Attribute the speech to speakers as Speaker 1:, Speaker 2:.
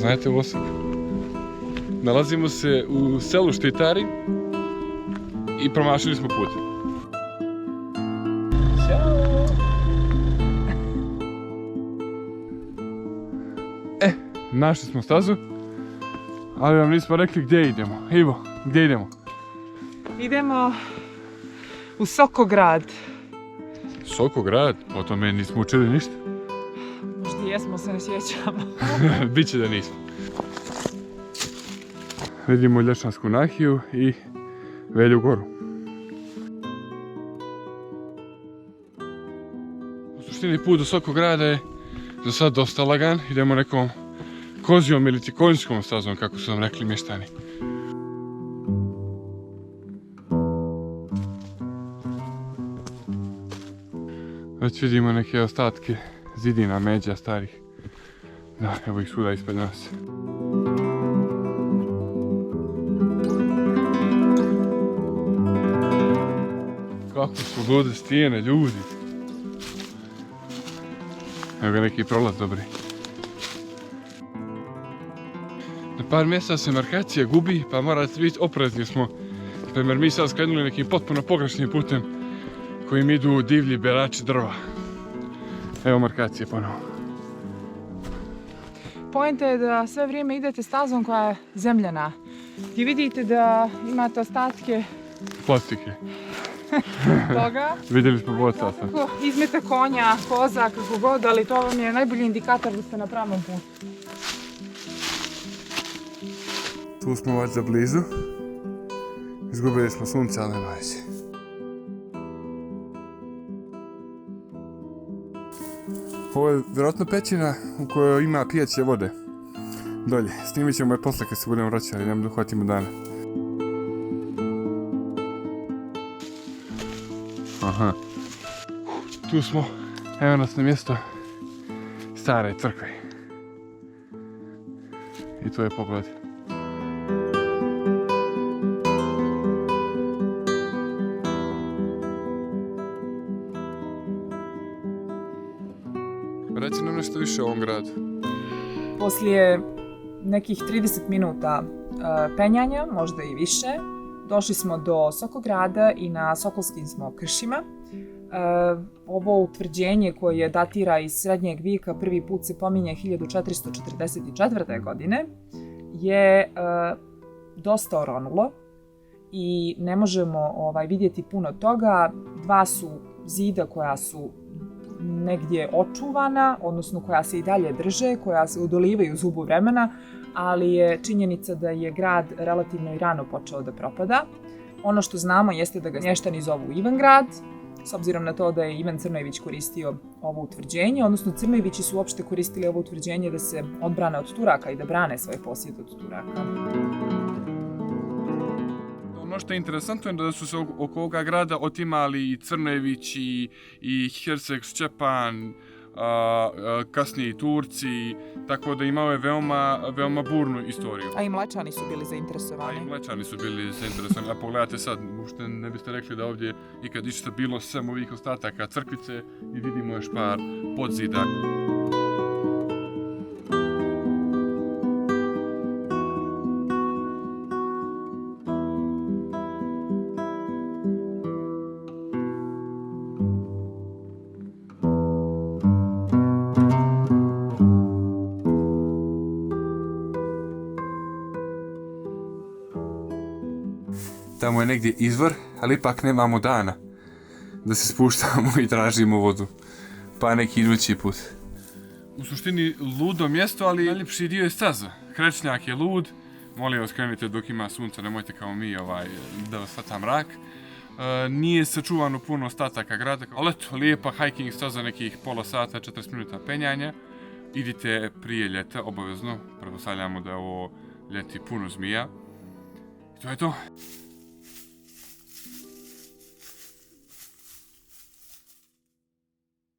Speaker 1: poznajete u Osijeku. Nalazimo se u selu Štitari i promašili smo put. Ćao! Našli smo stazu, ali vam nismo rekli gdje idemo. Ivo, gdje idemo?
Speaker 2: Idemo u Sokograd.
Speaker 1: Sokograd? O tome nismo učili ništa.
Speaker 2: Možda jesmo, se ne sjećamo.
Speaker 1: Biće da nismo. Vidimo Lješansku nahiju i Velju goru. U suštini put do Sokograda je za sad dosta lagan. Idemo nekom kozijom ili konjskom stazom, kako su nam rekli mještani. Već vidimo neke ostatke zidina, međa starih. Da, evo ih svuda ispred nas. Kako su lude stijene, ljudi. Evo ga neki prolaz dobri. Na par mjesta se markacija gubi, pa morate biti oprezni smo. Primjer, mi sad skrenuli nekim potpuno pogrešnim putem kojim idu divlji berači drva. Evo markacije ponovo.
Speaker 2: Poenta je da sve vrijeme idete stazom koja je zemljana. I vidite da imate ostatke
Speaker 1: Plastike.
Speaker 2: toga.
Speaker 1: Vidjeli smo boca sad.
Speaker 2: Izmete konja, koza, kako god, ali to vam je najbolji indikator da ste na pravom putu.
Speaker 1: Tu smo već za blizu. Izgubili smo sunce, ali nema veze. Ovo je vjerojatno pećina u kojoj ima pijeće vode. Dolje. Snimit ćemo je posle kad se budemo vraćali, nema da uhvatimo dana. Aha. Tu smo. Evo nas na mjesto stare crkve. I tu je pogled. Reci nam nešto više o ovom gradu.
Speaker 2: Poslije nekih 30 minuta penjanja, možda i više, došli smo do Sokograda i na Sokolskim smo kršima. Ovo utvrđenje koje datira iz srednjeg vijeka, prvi put se pominje 1444. godine, je dosta oronulo i ne možemo vidjeti puno toga. Dva su zida koja su negdje očuvana, odnosno koja se i dalje drže, koja se odolivaju zubu vremena, ali je činjenica da je grad relativno i rano počeo da propada. Ono što znamo jeste da ga mještani zovu Ivangrad, s obzirom na to da je Ivan Crnojević koristio ovo utvrđenje, odnosno Crnojevići su uopšte koristili ovo utvrđenje da se odbrane od Turaka i da brane svoj posjed od Turaka.
Speaker 1: Ono što je interesantno je da su se oko ovoga grada otimali i Crnojevići i Herceg Šćepan, kasnije i Turci, tako da imao je veoma burnu istoriju.
Speaker 2: A i Mlečani su bili zainteresovani.
Speaker 1: A pogledajte sad, uopšte ne biste rekli da ovdje ikad išta bilo sem ovih ostataka crkvice i vidimo još par podzida. Tamo je negdje izvor, ali ipak nemamo dana da se spuštamo i tražimo vodu. Pa neki idući put. U suštini ludo mjesto, ali najljepši dio je staza. Krečnjak je lud. Molim vas, krenite dok ima sunca, nemojte kao mi da vas hvata mrak. Nije sačuvano puno ostataka grada, ali eto, lijepa hiking staza, nekih pola sata, 40 minuta penjanja. Idite prije ljeta, obavezno. Pretpostavljamo da je ovo ljeti puno zmija. I to je to.